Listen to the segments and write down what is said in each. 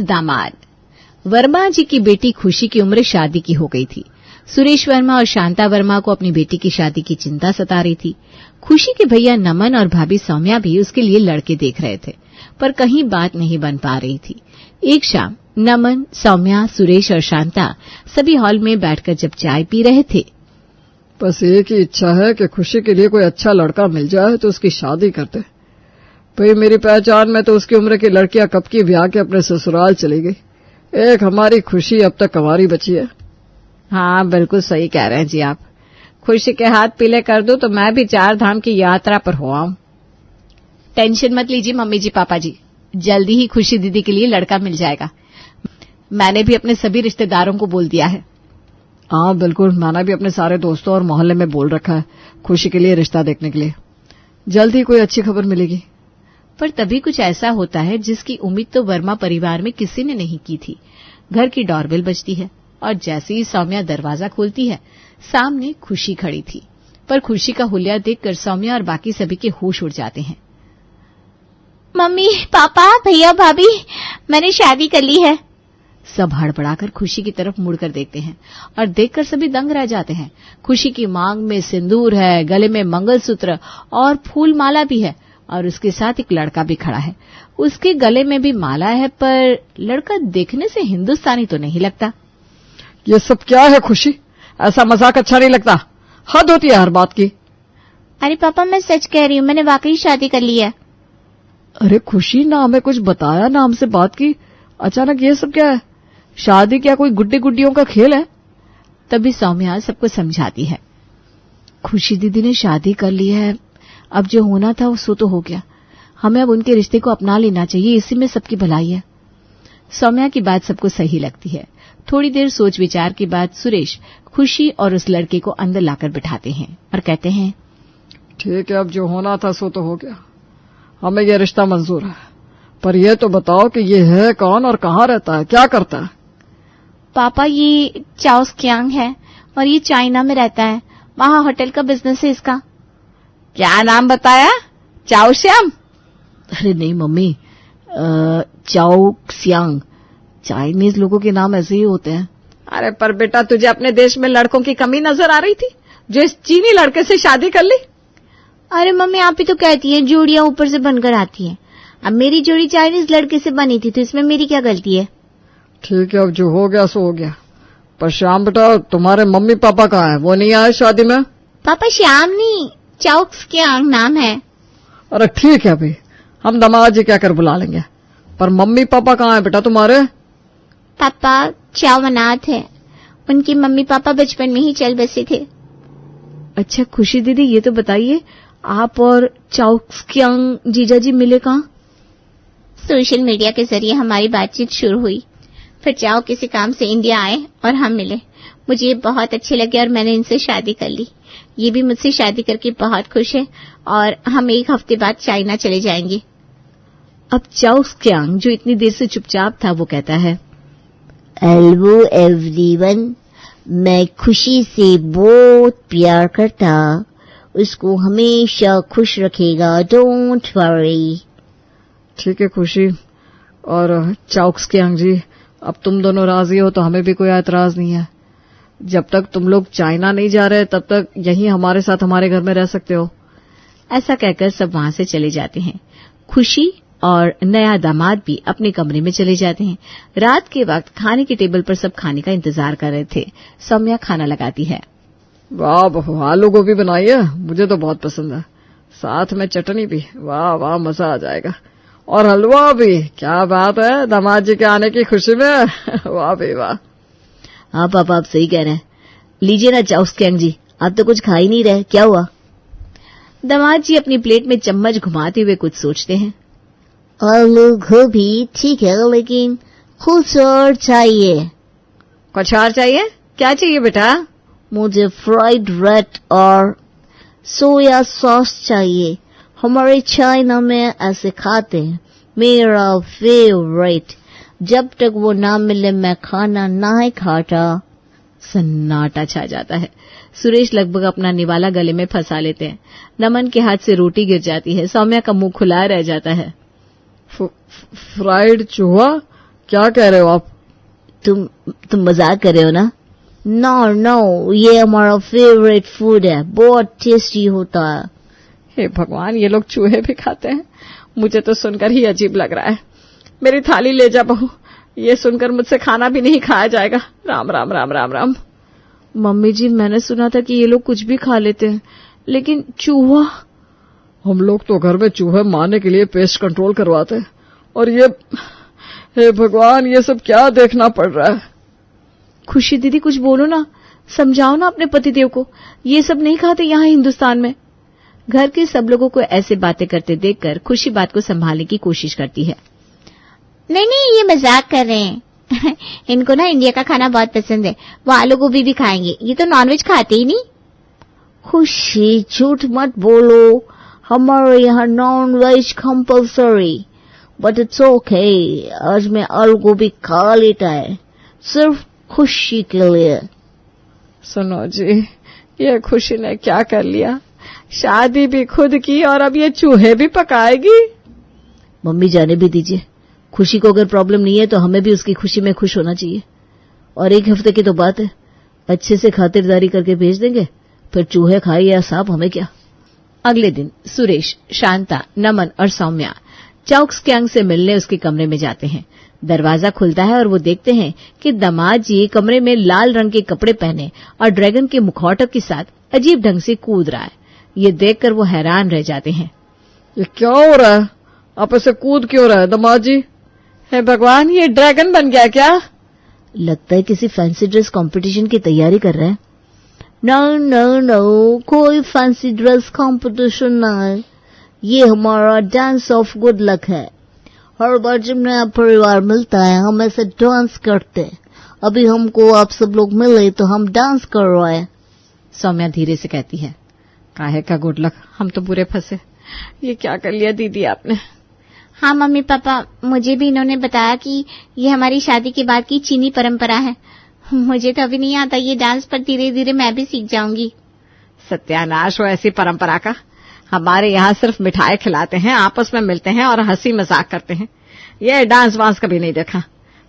दामाद। वर्मा जी की बेटी खुशी की उम्र शादी की हो गई थी। सुरेश वर्मा और शांता वर्मा को अपनी बेटी की शादी की चिंता सता रही थी। खुशी के भैया नमन और भाभी सौम्या भी उसके लिए लड़के देख रहे थे, पर कहीं बात नहीं बन पा रही थी। एक शाम नमन, सौम्या, सुरेश और शांता सभी हॉल में बैठकर जब चाय पी रहे थे, बस एक ही इच्छा है कि खुशी के लिए कोई अच्छा लड़का मिल जाए तो उसकी शादी करते। भाई मेरी पहचान में तो उसकी उम्र की लड़कियां कब की ब्याह के अपने ससुराल चली गई। एक हमारी खुशी अब तक कंवारी बची है। हाँ, बिल्कुल सही कह रहे हैं जी आप। खुशी के हाथ पीले कर दो तो मैं भी 4 धाम की यात्रा पर हो आऊं। टेंशन मत लीजिए मम्मी जी, पापा जी, जल्दी ही खुशी दीदी के लिए लड़का मिल जाएगा। मैंने भी अपने सभी रिश्तेदारों को बोल दिया है। हाँ बिल्कुल, मैंने भी अपने सारे दोस्तों और मोहल्ले में बोल रखा है खुशी के लिए रिश्ता देखने के लिए। जल्द ही कोई अच्छी खबर मिलेगी। पर तभी कुछ ऐसा होता है जिसकी उम्मीद तो वर्मा परिवार में किसी ने नहीं की थी। घर की डोरबेल बजती है और जैसे ही सौम्या दरवाजा खोलती है, सामने खुशी खड़ी थी। पर खुशी का हुलिया देखकर सौम्या और बाकी सभी के होश उड़ जाते हैं। मम्मी, पापा, भैया, भाभी, मैंने शादी कर ली है। सब हड़बड़ाकर खुशी की तरफ मुड़कर देखते हैं और देखकर सभी दंग रह जाते हैं। खुशी की मांग में सिंदूर है, गले में मंगलसूत्र और फूल माला भी है और उसके साथ एक लड़का भी खड़ा है। उसके गले में भी माला है, पर लड़का देखने से हिंदुस्तानी तो नहीं लगता। ये सब क्या है खुशी? ऐसा मजाक अच्छा नहीं लगता। हद होती है हर बात की। अरे पापा, मैं सच कह रही हूँ, मैंने वाकई शादी कर ली है। अरे खुशी, ना हमें कुछ बताया ना हमसे बात की, अचानक ये सब क्या है? शादी क्या कोई गुड्डी गुड्डियों का खेल है? तभी सौम्या सबको समझाती है। खुशी दीदी ने शादी कर ली है, अब जो होना था वो सो तो हो गया। हमें अब उनके रिश्ते को अपना लेना चाहिए, इसी में सबकी भलाई है। सौम्या की बात सबको सही लगती है। थोड़ी देर सोच विचार के बाद सुरेश खुशी और उस लड़के को अंदर लाकर बिठाते हैं और कहते हैं, ठीक है, अब जो होना था सो तो हो गया। हमें यह रिश्ता मंजूर है, पर यह तो बताओ कि ये है कौन और कहाँ रहता है, क्या करता है? पापा, ये चाओस क्यांग है और ये चाइना में रहता है। वहाँ होटल का बिजनेस है इसका। क्या नाम बताया? चाओ श्याम? अरे नहीं मम्मी, चाओ क्सियांग। चाइनीज लोगों के नाम ऐसे ही होते हैं। अरे पर बेटा, तुझे अपने देश में लड़कों की कमी नजर आ रही थी जो इस चीनी लड़के से शादी कर ली? अरे मम्मी, आप ही तो कहती हैं जोड़ियां ऊपर से बनकर आती हैं। अब मेरी जोड़ी चाइनीज लड़के से बनी थी, तो इसमें मेरी क्या गलती है? ठीक है, अब जो हो गया सो हो गया। पर श्याम बेटा, तुम्हारे मम्मी पापा कहाँ हैं? वो नहीं आए शादी में? पापा, श्याम नहीं, चाओक्स क्यांग नाम है। अरे ठीक है भाई, हम दामाद जी क्या कर बुला लेंगे। पर मम्मी पापा कहाँ हैं बेटा तुम्हारे? पापा चाओ अनाथ है, उनकी मम्मी पापा बचपन में ही चल बसे थे। अच्छा खुशी दीदी, ये तो बताइए, आप और चाओक्सक्यांग जीजा जी मिले कहाँ? सोशल मीडिया के जरिए हमारी बातचीत शुरू हुई, फिर चाओ किसी काम से इंडिया आए और हम मिले। मुझे ये बहुत अच्छे लगे और मैंने इनसे शादी कर ली। ये भी मुझसे शादी करके बहुत खुश है और हम 1 हफ्ते बाद चाइना चले जाएंगे। अब चाओक्सक्यांग, जो इतनी देर से चुपचाप था, वो कहता है, हेलो एवरीवन, मैं खुशी से बहुत प्यार करता, उसको हमेशा खुश रखेगा, डोंट वरी। ठीक है खुशी और चाओक्सक्यांग जी, अब तुम दोनों राजी हो तो हमें भी कोई एतराज नहीं है। जब तक तुम लोग चाइना नहीं जा रहे तब तक यहीं हमारे साथ हमारे घर में रह सकते हो। ऐसा कहकर सब वहां से चले जाते हैं। खुशी और नया दामाद भी अपने कमरे में चले जाते हैं। रात के वक्त खाने की टेबल पर सब खाने का इंतजार कर रहे थे। सौम्या खाना लगाती है। वाह बहू, आलू गोभी बनाई है, मुझे तो बहुत पसंद है, साथ में चटनी भी। वाह वाह, मजा आ जाएगा। और हलवा भी, क्या बात है दामाद जी के आने की खुशी में। वाह भाई वाह। हाँ पापा, आप सही कह रहे हैं। लीजिए ना चाओक्सक्यांग जी, आप तो कुछ खा ही नहीं रहे, क्या हुआ? दामाद जी अपनी प्लेट में चम्मच घुमाते हुए कुछ सोचते हैं। आलू गोभी ठीक है, लेकिन कुछ और चाहिए। कुछ और चाहिए? क्या चाहिए बेटा? मुझे फ्राइड रेड और सोया सॉस चाहिए। हमारे चाइना में ऐसे खाते हैं, मेरा फेवरेट। जब तक वो ना मिले मैं खाना नहीं खाता। सन्नाटा छा जाता है। सुरेश लगभग अपना निवाला गले में फंसा लेते हैं। नमन के हाथ से रोटी गिर जाती है। सौम्या का मुंह खुला रह जाता है। फ्राइड चूहा? क्या कह रहे हो आप? तुम मजाक कर रहे हो ना? नो, ये हमारा फेवरेट फूड है, बहुत टेस्टी होता है। हे भगवान, ये लोग चूहे भी खाते हैं? मुझे तो सुनकर ही अजीब लग रहा है। मेरी थाली ले जा बहू, ये सुनकर मुझसे खाना भी नहीं खाया जाएगा। राम राम राम राम राम। मम्मी जी, मैंने सुना था कि ये लोग कुछ भी खा लेते हैं, लेकिन चूहा? हम लोग तो घर में चूहे मारने के लिए पेस्ट कंट्रोल करवाते हैं, और ये, हे भगवान, ये सब क्या देखना पड़ रहा है? खुशी दीदी, कुछ बोलो ना, समझाओ ना अपने पतिदेव को। ये सब नहीं खाते यहाँ हिंदुस्तान में। घर के सब लोगों को ऐसे बातें करते देखकर खुशी बात को संभालने की कोशिश करती है। नहीं, ये मजाक कर रहे हैं। इनको ना इंडिया का खाना बहुत पसंद है, वो आलू गोभी भी खाएंगे। ये तो नॉनवेज खाते ही नहीं। खुशी, झूठ मत बोलो, हमारे यहाँ non veg compulsory, but it's okay. आज मैं आलू गोभी खा लेता है, सिर्फ खुशी के लिए। सुनो जी, ये खुशी ने क्या कर लिया? शादी भी खुद की और अब ये चूहे भी पकाएगी। मम्मी जाने भी दीजिए, खुशी को अगर प्रॉब्लम नहीं है तो हमें भी उसकी खुशी में खुश होना चाहिए। और एक हफ्ते की तो बात है, अच्छे से खातिरदारी करके भेज देंगे, फिर चूहे खाए या सांप, हमें क्या। अगले दिन सुरेश, शांता, नमन और सौम्या चाउक्सक्यांग से मिलने उसके कमरे में जाते हैं। दरवाजा खुलता है और वो देखते हैं कि दामाद जी कमरे में लाल रंग के कपड़े पहने और ड्रैगन के मुखौटे के साथ अजीब ढंग से कूद रहा है। ये देखकर वो हैरान रह जाते हैं। ये क्या हो रहा है? आप ऐसे कूद क्यों रहे हैं दामाद जी? हे भगवान, ये ड्रैगन बन गया क्या? लगता है किसी फैंसी ड्रेस कंपटीशन की तैयारी कर रहे हैं। नो, कोई फैंसी ड्रेस कंपटीशन ना है, ये हमारा डांस ऑफ गुड लक है। हर बार जब नया परिवार मिलता है हम ऐसे डांस करते हैं। अभी हमको आप सब लोग मिले तो हम डांस कर रहे हैं। सौम्या धीरे से कहती है। काहे का गुड लक, हम तो बुरे फंसे। ये क्या कर लिया दीदी आपने? हाँ मम्मी पापा, मुझे भी इन्होंने बताया कि ये हमारी शादी के बाद की चीनी परंपरा है। मुझे तो अभी नहीं आता ये डांस, पर धीरे धीरे मैं भी सीख जाऊंगी। सत्यानाश हो ऐसी परंपरा का। हमारे यहाँ सिर्फ मिठाई खिलाते हैं, आपस में मिलते हैं और हंसी मजाक करते हैं। ये डांस वांस कभी नहीं देखा।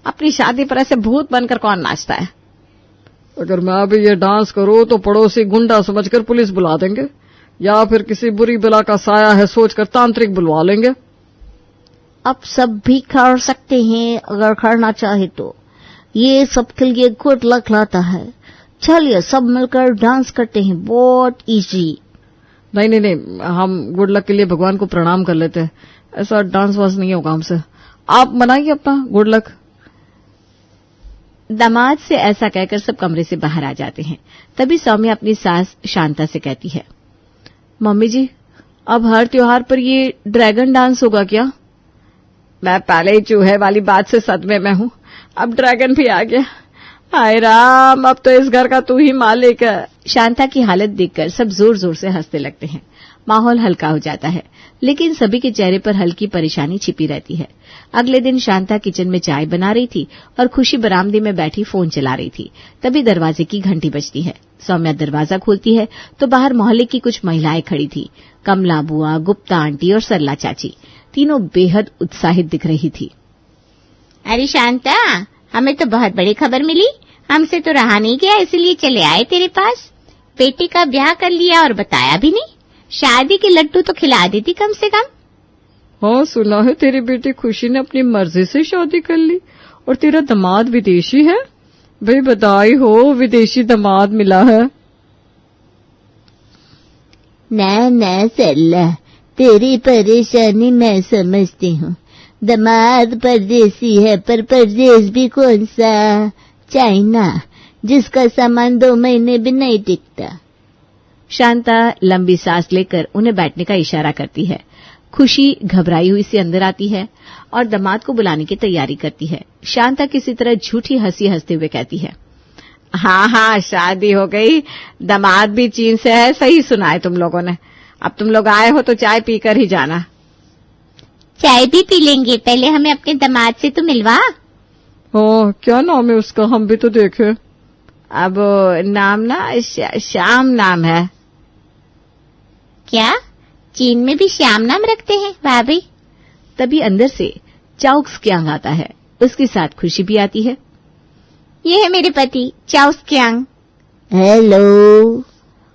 अपनी शादी पर ऐसे भूत बनकर कौन नाचता है? अगर मैं भी ये डांस करूं तो पड़ोसी गुंडा समझकर पुलिस बुला देंगे, या फिर किसी बुरी बला का साया है सोचकर तांत्रिक बुलवा लेंगे। अब सब भी कर सकते हैं अगर करना चाहे तो। ये सबके लिए गुड लक लाता है। चलिए सब मिलकर डांस करते हैं, बहुत इजी। नहीं, हम गुड लक के लिए भगवान को प्रणाम कर लेते हैं। ऐसा डांस वांस नहीं होगा हमसे। आप मनाइए अपना गुड लक। दामाद से ऐसा कहकर सब कमरे से बाहर आ जाते हैं। तभी सौम्या अपनी सास शांता से कहती है, मम्मी जी, अब हर त्योहार पर ये ड्रैगन डांस होगा क्या? मैं पहले ही चूहे वाली बात से सदमे में हूँ, अब ड्रैगन भी आ गया। हाय राम, अब तो इस घर का तू ही मालिक है। शांता की हालत देखकर सब जोर जोर से हंसने लगते हैं। माहौल हल्का हो जाता है, लेकिन सभी के चेहरे पर हल्की परेशानी छिपी रहती है। अगले दिन शांता किचन में चाय बना रही थी और खुशी बरामदे में बैठी फोन चला रही थी। तभी दरवाजे की घंटी बजती है। सौम्या दरवाजा खोलती है तो बाहर मोहल्ले की कुछ महिलाएं खड़ी थी। कमला बुआ, गुप्ता आंटी और सरला चाची, तीनों बेहद उत्साहित दिख रही थी। अरे शांता, हमें तो बहुत बड़ी खबर मिली। हमसे तो रहा नहीं गया, इसलिए चले आए तेरे पास। बेटी का ब्याह कर लिया और बताया भी नहीं। शादी के लड्डू तो खिला देती कम से कम। हाँ, सुना है तेरी बेटी खुशी ने अपनी मर्जी से शादी कर ली और तेरा दामाद विदेशी है। भाई बधाई हो, विदेशी दामाद मिला है। ना सरला, तेरी परेशानी मैं समझती हूँ। दामाद परदेसी है, पर परदेश भी कौन सा, चाइना, जिसका सामान 2 महीने भी नहीं टिकता। शांता लंबी सांस लेकर उन्हें बैठने का इशारा करती है। खुशी घबराई हुई से अंदर आती है और दामाद को बुलाने की तैयारी करती है। शांता किसी तरह झूठी हंसी हंसते हुए कहती है, हाँ, शादी हो गई, दामाद भी चीन से है। सही सुना है तुम लोगों ने। अब तुम लोग आए हो तो चाय पीकर ही जाना। चाय भी पी लेंगे, पहले हमें अपने दामाद से तो मिलवा। हाँ, क्या नाम है उसका, हम भी तो देखे। अब नाम ना श्याम नाम है। क्या चीन में भी श्याम नाम रखते हैं? भाभी। तभी अंदर से चाउक्सक्यांग आता है। उसके साथ खुशी भी आती है। ये है मेरे पति चाओ स्क्यांग। हेलो।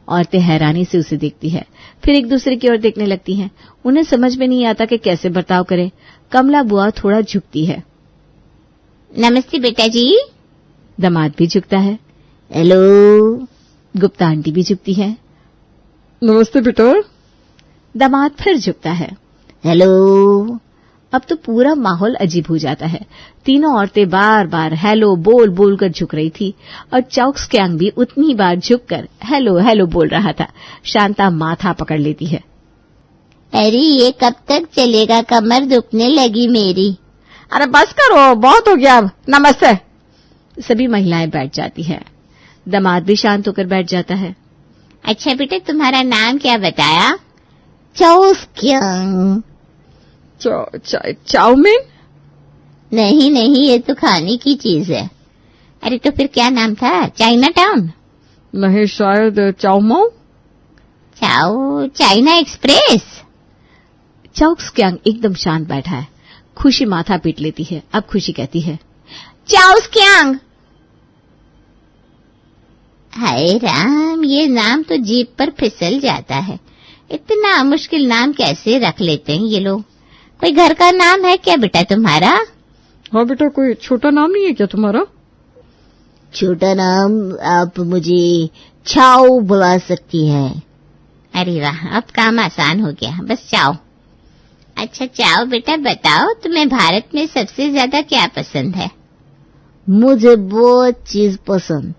औरतें हैरानी से उसे देखती है, फिर एक दूसरे की ओर देखने लगती हैं। उन्हें समझ में नहीं आता कि कैसे बर्ताव करें। कमला बुआ थोड़ा झुकती है। नमस्ते बेटा जी। दामाद भी झुकता है। हेलो। गुप्ता आंटी भी झुकती है। नमस्ते बेटा। दामाद फिर झुकता है। हेलो। अब तो पूरा माहौल अजीब हो जाता है। तीनों औरतें बार बार हेलो बोल बोल कर झुक रही थी और चाओ स्क्यांग भी उतनी बार झुककर हेलो हेलो बोल रहा था। शांता माथा पकड़ लेती है। अरे ये कब तक चलेगा, कमर दुखने लगी मेरी। अरे बस करो, बहुत हो गया अब, नमस्ते। सभी महिलाएं बैठ जाती है। दामाद भी शांत होकर बैठ जाता है। अच्छा बेटा, तुम्हारा नाम क्या बताया? चाओ स्क्यांग। चाउमीन? नहीं नहीं, ये तो खाने की चीज है। अरे तो फिर क्या नाम था? China town? नहीं, शायद चाउमाओ। चाओ चाइना एक्सप्रेस। चाओ स्क्यांग एकदम शांत बैठा है। खुशी माथा पीट लेती है। अब खुशी कहती है, चाओ स्क्यांग। हाय राम, ये नाम तो जीभ पर फिसल जाता है। इतना मुश्किल नाम कैसे रख लेते हैं ये लोग। कोई घर का नाम है क्या बेटा तुम्हारा? हाँ बेटा, कोई छोटा नाम नहीं है क्या तुम्हारा? छोटा नाम आप मुझे चाओ बुला सकती हैं। अरे वाह, अब काम आसान हो गया, बस चाओ। अच्छा चाओ बेटा, बताओ तुम्हें भारत में सबसे ज्यादा क्या पसंद है? मुझे बहुत चीज पसंद।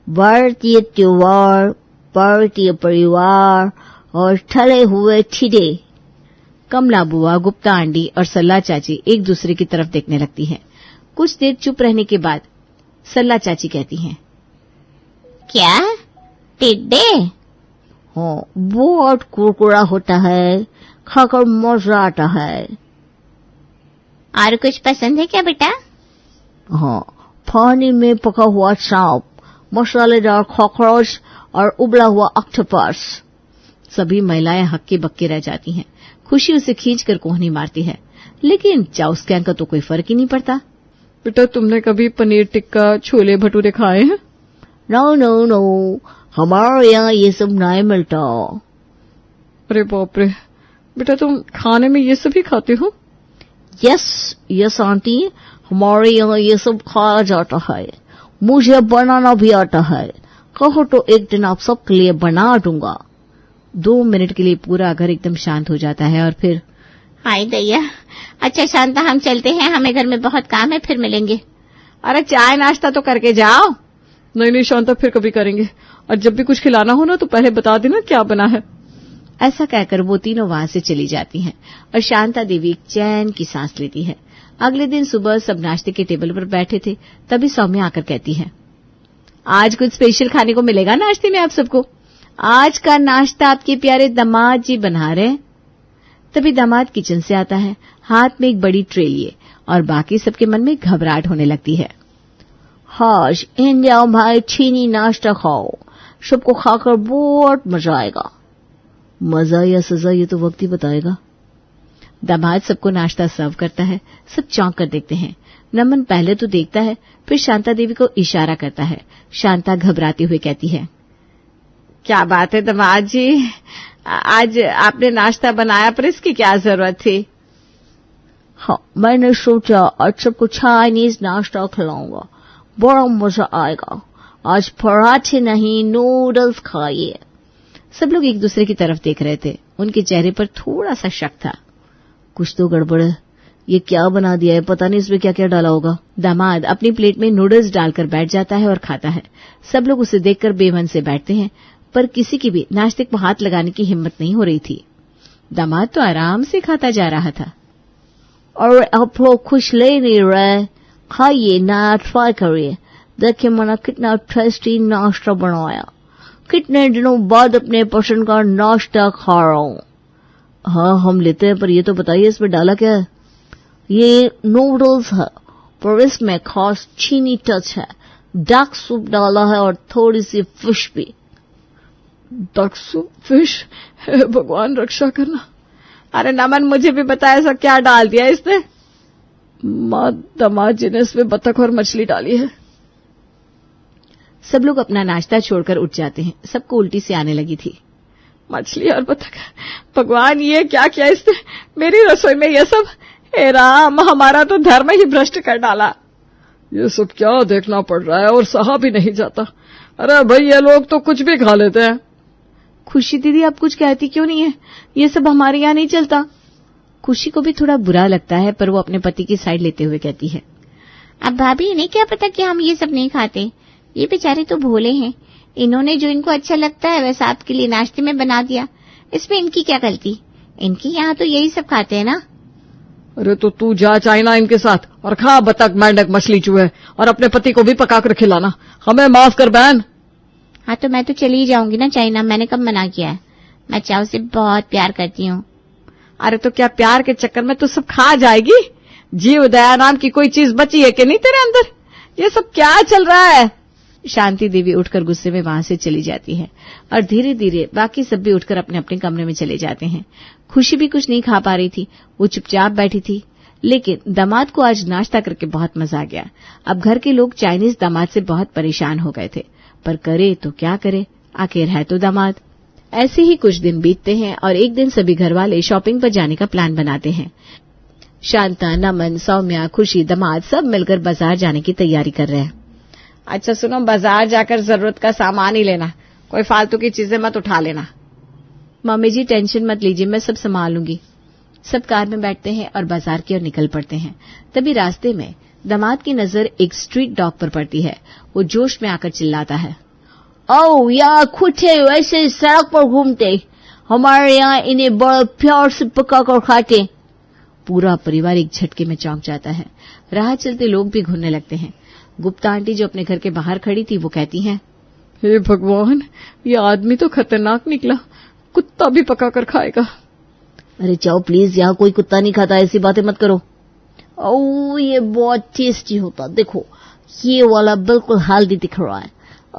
भारतीय त्योहार, भारतीय परिवार और ठहरे हुए ठिडे। कमला बुआ, गुप्ता आंटी और सल्ला चाची एक दूसरे की तरफ देखने लगती हैं। कुछ देर चुप रहने के बाद सल्ला चाची कहती हैं, क्या टिड्डे? हाँ, बहुत कुरकुरा होता है, खाकर मजा आता है। और कुछ पसंद है क्या बेटा? हाँ, पानी में पका हुआ सांप, मसालेदार कॉकरोच और उबला हुआ ऑक्टोपस। सभी महिलाएं हक्के बक्के रह जाती हैं। खुशी उसे खींचकर कोहनी मारती है, लेकिन चाओ स्क्यांग का तो कोई फर्क ही नहीं पड़ता। बेटा, तुमने कभी पनीर टिक्का, छोले भटूरे खाए हैं? नो नो नो, हमारे यहाँ ये सब नहीं मिलता। अरे बाप रे, बेटा तुम खाने में ये सभी खाते हो? यस यस आंटी, हमारे यहाँ ये सब खाया जाता है। मुझे बनाना भी आता है। कहो तो एक दिन आप सबके लिए बना दूंगा। 2 मिनट के लिए पूरा घर एकदम शांत हो जाता है और फिर, हाय दैया। अच्छा शांता, हम चलते हैं, हमें घर में बहुत काम है, फिर मिलेंगे। अरे चाय नाश्ता तो करके जाओ। नहीं नहीं शांता, फिर कभी करेंगे। और जब भी कुछ खिलाना हो ना तो पहले बता देना क्या बना है। ऐसा कहकर वो तीनों वहां से चली जाती हैं और शांता देवी एक चैन की सांस लेती है। अगले दिन सुबह सब नाश्ते के टेबल पर बैठे थे, तभी सौम्या आकर कहती है, आज कुछ स्पेशल खाने को मिलेगा नाश्ते में आप सबको। आज का नाश्ता आपके प्यारे दामाद जी बना रहे हैं। तभी दामाद किचन से आता है, हाथ में एक बड़ी ट्रे लिए, और बाकी सबके मन में घबराहट होने लगती है। आज इंडिया भाई चीनी नाश्ता खाओ, सबको खाकर बहुत मजा आएगा। मजा या सजा ये तो वक्त ही बताएगा। दामाद सबको नाश्ता सर्व करता है। सब चौंक कर देखते हैं। नमन पहले तो देखता है, फिर शांता देवी को इशारा करता है। शांता घबराते हुए कहती है, क्या बात है दामाद जी, आज आपने नाश्ता बनाया, पर इसकी क्या जरूरत थी? हाँ, मैंने सोचा आज सबको चाइनीज नाश्ता खिलाऊंगा, बड़ा मजा आएगा। आज पराठे नहीं, नूडल्स खाइए। सब लोग एक दूसरे की तरफ देख रहे थे। उनके चेहरे पर थोड़ा सा शक था। कुछ तो गड़बड़ है, ये क्या बना दिया है, पता नहीं इसमें क्या क्या डाला होगा। दामाद अपनी प्लेट में नूडल्स डालकर बैठ जाता है और खाता है। सब लोग उसे देखकर बेमन से बैठते हैं, पर किसी की भी नाश्ते को हाथ लगाने की हिम्मत नहीं हो रही थी। दामाद तो आराम से खाता जा रहा था। और आप लोग कुछ ले नहीं रहे, खाइए ना, ट्राई करिए। देखिए मैंने कितना टेस्टी नाश्ता बनाया। कितने दिनों बाद अपने पसंद का नाश्ता खा रहा हूँ। हाँ हम लेते हैं, पर ये तो बताइए इसमें डाला क्या है? ये नूडल्स है, पर इसमें खास चीनी टच है। डक सूप डाला है और थोड़ी सी फिश भी। Duck soup, fish? भगवान रक्षा करना। अरे नमन, मुझे भी बता, ऐसा क्या डाल दिया इसने? माँ, दामाद जी ने इसमें बतख और मछली डाली है। सब लोग अपना नाश्ता छोड़कर उठ जाते हैं। सबको उल्टी से आने लगी थी। मछली और बतख, भगवान ये क्या किया इसने मेरी रसोई में ये सब। हे राम, हमारा तो धर्म ही भ्रष्ट कर डाला। ये सब क्या देखना पड़ रहा है और सहा भी नहीं जाता। अरे भाई, ये लोग तो कुछ भी खा लेते हैं। खुशी दीदी, आप कुछ कहती क्यों नहीं है? ये सब हमारे यहाँ नहीं चलता। खुशी को भी थोड़ा बुरा लगता है, पर वो अपने पति की साइड लेते हुए कहती है, अब भाभी, इन्हें क्या पता कि हम ये सब नहीं खाते। ये बेचारे तो भोले हैं। इन्होंने जो इनको अच्छा लगता है वैसा आपके लिए नाश्ते में बना दिया। इसमें इनकी क्या गलती? इनके यहाँ तो यही सब खाते हैं ना। अरे तो तू जा चाइना इनके साथ और खा बतख, मेंढक, मछली, चूहे, और अपने पति को भी पकाकर खिलाना। हमें माफ कर बहन। हाँ, तो मैं तो चली ही जाऊंगी ना चाइना। मैंने कब मना किया है? मैं चाव से बहुत प्यार करती हूँ। अरे तो क्या प्यार के चक्कर में तू सब खा जाएगी? जीव दया नाम की कोई चीज बची है कि नहीं तेरे अंदर? ये सब क्या चल रहा है? शांति देवी उठकर गुस्से में वहां से चली जाती है और धीरे धीरे बाकी सब भी उठकर अपने अपने कमरे में चले जाते हैं। खुशी भी कुछ नहीं खा पा रही थी। वो चुपचाप बैठी थी, लेकिन दामाद को आज नाश्ता करके बहुत मजा आ गया। अब घर के लोग चाइनीज दामाद से बहुत परेशान हो गए थे, पर करे तो क्या करे, आखिर है तो दामाद। ऐसे ही कुछ दिन बीतते हैं और एक दिन सभी घरवाले शॉपिंग पर जाने का प्लान बनाते हैं। शांता, नमन, सौम्या, खुशी, दामाद सब मिलकर बाजार जाने की तैयारी कर रहे हैं। अच्छा सुनो, बाजार जाकर जरूरत का सामान ही लेना, कोई फालतू की चीजें मत उठा लेना। मम्मी जी टेंशन मत लीजिए, मैं सब संभाल लूंगी। सब कार में बैठते हैं और बाजार की ओर निकल पड़ते हैं। तभी रास्ते में दामाद की नजर एक स्ट्रीट डॉग पर पड़ती है। वो जोश में आकर चिल्लाता है, ओ यार, कुत्ते वैसे सड़क पर घूमते, हमारे यहाँ इन्हें बड़े प्यार से पकाकर खाते। पूरा परिवार एक झटके में चौंक जाता है। राह चलते लोग भी घूरने लगते हैं। गुप्ता आंटी जो अपने घर के बाहर खड़ी थी वो कहती हैं, हे भगवान, ये आदमी तो खतरनाक निकला, कुत्ता भी पकाकर खाएगा। अरे जाओ प्लीज, यहाँ कोई कुत्ता नहीं खाता, ऐसी बातें मत करो। ओ ये बहुत टेस्टी होता, देखो ये वाला बिल्कुल हेल्दी दिख रहा है।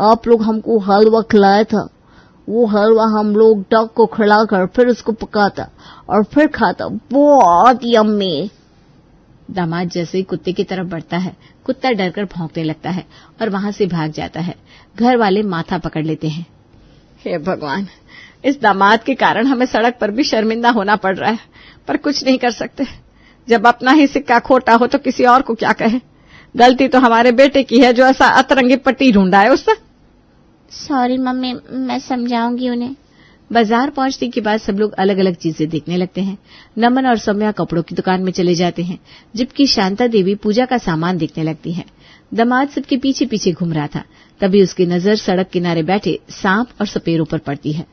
आप लोग हमको हलवा खिलाया था, वो हलवा हम लोग डॉग को खिलाकर फिर उसको पकाता और फिर खाता, बहुत यम्मी। दामाद जैसे ही कुत्ते की तरफ बढ़ता है, कुत्ता डरकर भौंकने लगता है और वहां से भाग जाता है। घर वाले माथा पकड़ लेते हैं। हे भगवान, इस दामाद के कारण हमें सड़क पर भी शर्मिंदा होना पड़ रहा है, पर कुछ नहीं कर सकते। जब अपना ही सिक्का खोटा हो तो किसी और को क्या कहे। गलती तो हमारे बेटे की है जो ऐसा अतरंगी पट्टी ढूंढा है उससे। सॉरी मम्मी, मैं समझाऊंगी उन्हें। बाजार पहुंचने के बाद सब लोग अलग अलग चीजें देखने लगते हैं। नमन और सौम्या कपड़ों की दुकान में चले जाते हैं, जबकि शांता देवी पूजा का सामान देखने लगती है। दामाद सबके पीछे पीछे घूम रहा था। तभी उसकी नजर सड़क किनारे बैठे सांप और सपेरों पर पड़ती है।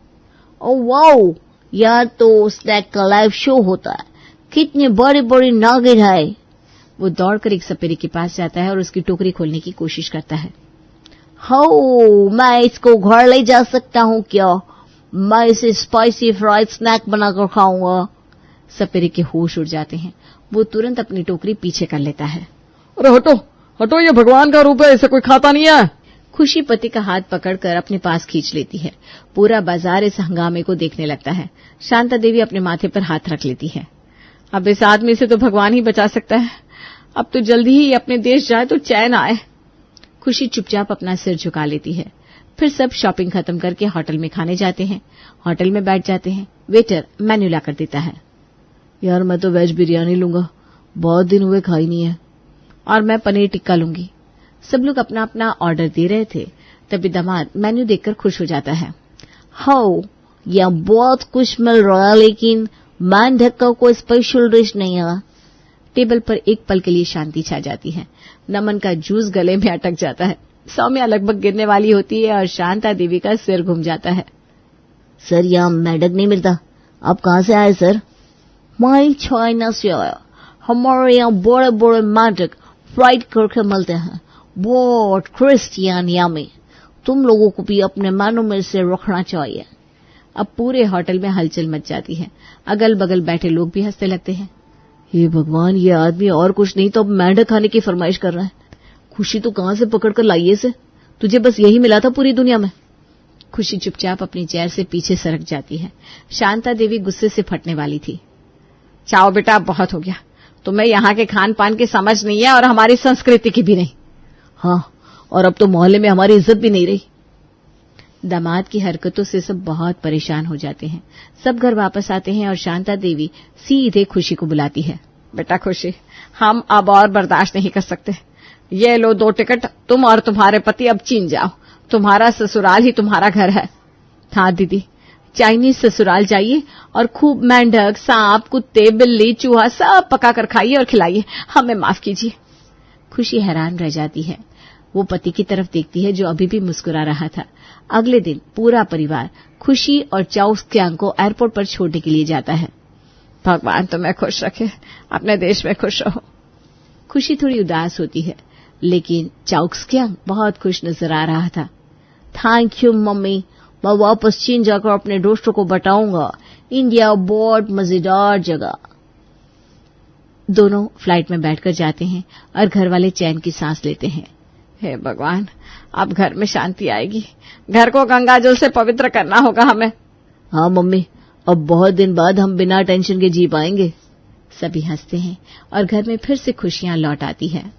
ओह वाओ, यार तो स्नैक का लाइव शो होता है, कितने बड़े बड़े नागिन है। वो दौड़कर एक सपेरे के पास जाता है और उसकी टोकरी खोलने की कोशिश करता है। हो, मैं इसको घर ले जा सकता हूँ क्या? मैं इसे स्पाइसी फ्राइड स्नैक बनाकर खाऊंगा। सपेरे के होश उड़ जाते हैं। वो तुरंत अपनी टोकरी पीछे कर लेता है। अरे हटो हटो, ये भगवान का रूप है, इसे कोई खाता नहीं है। खुशी पति का हाथ पकड़कर अपने पास खींच लेती है। पूरा बाजार इस हंगामे को देखने लगता है। शांता देवी अपने माथे पर हाथ रख लेती है। अब इस आदमी से तो भगवान ही बचा सकता है। अब तो जल्दी ही अपने देश जाए तो चैन आए। खुशी चुपचाप अपना सिर झुका लेती है। फिर सब शॉपिंग खत्म करके होटल में खाने जाते हैं। होटल में बैठ जाते हैं। वेटर मेन्यू लाकर देता है। यार मैं तो वेज बिरयानी लूंगा, बहुत दिन हुए खाई नहीं है। और मैं पनीर टिक्का लूंगी। सब लोग अपना अपना ऑर्डर दे रहे थे, तभी दामाद मेन्यू देखकर खुश हो जाता है। हो, यह बहुत कुछ मिल रहा है, लेकिन मेंढक का कोई स्पेशल डिश नहीं है। टेबल पर एक पल के लिए शांति छा जाती है। नमन का जूस गले में अटक जाता है। सौम्या लगभग गिरने वाली होती है और शांता देवी का सिर घूम जाता है। सर, यहाँ मेंढक नहीं मिलता, आप कहाँ से आए सर? मैं चाइना से आया, हमारे यहाँ बड़े बड़े मेंढक फ्राइड करके मिलते हैं, बहुत क्रिस्पियन यम्मी। तुम लोगों को भी अपने मेनू में से रखना चाहिए। अब पूरे होटल में हलचल मच जाती है। अगल बगल बैठे लोग भी हंसने लगते हैं। हे भगवान, ये आदमी और कुछ नहीं तो अब मेंढक खाने की फरमाइश कर रहा है। खुशी तो कहाँ से पकड़कर लाई इसे? तुझे बस यही मिला था पूरी दुनिया में। खुशी चुपचाप अपनी चेयर से पीछे सरक जाती है। शांता देवी गुस्से से फटने वाली थी। चाओ बेटा, बहुत हो गया। तुम्हें यहाँ के खान पान की समझ नहीं है और हमारी संस्कृति की भी नहीं। हाँ, और अब तो मोहल्ले में हमारी इज्जत भी नहीं रही। दामाद की हरकतों से सब बहुत परेशान हो जाते हैं। सब घर वापस आते हैं और शांता देवी सीधे खुशी को बुलाती है। बेटा खुशी, हम अब और बर्दाश्त नहीं कर सकते। ये लो 2 टिकट, तुम और तुम्हारे पति अब चीन जाओ। तुम्हारा ससुराल ही तुम्हारा घर है। हाँ दीदी, चाइनीज ससुराल जाइए और खूब मेंढक, सांप, कुत्ते, बिल्ली, चूहा सब पकाकर खाइए और खिलाइए। हमें माफ कीजिए। खुशी हैरान रह जाती है। वो पति की तरफ देखती है जो अभी भी मुस्कुरा रहा था। अगले दिन पूरा परिवार खुशी और चाउ क्यांग को एयरपोर्ट पर छोड़ने के लिए जाता है। भगवान तुम्हें खुश रखे, अपने देश में खुश रहो। खुशी थोड़ी उदास होती है, लेकिन चाउ क्यांग बहुत खुश नजर आ रहा था। थैंक यू मम्मी, मैं वापस चीन जाकर अपने दोस्तों को बताऊंगा इंडिया बहुत मजेदार जगह। दोनों फ्लाइट में बैठकर जाते हैं और घर वाले चैन की सांस लेते हैं। हे भगवान, अब घर में शांति आएगी। घर को गंगाजल से पवित्र करना होगा हमें। हाँ मम्मी, अब बहुत दिन बाद हम बिना टेंशन के जी पाएंगे। सभी हंसते हैं और घर में फिर से खुशियां लौट आती है।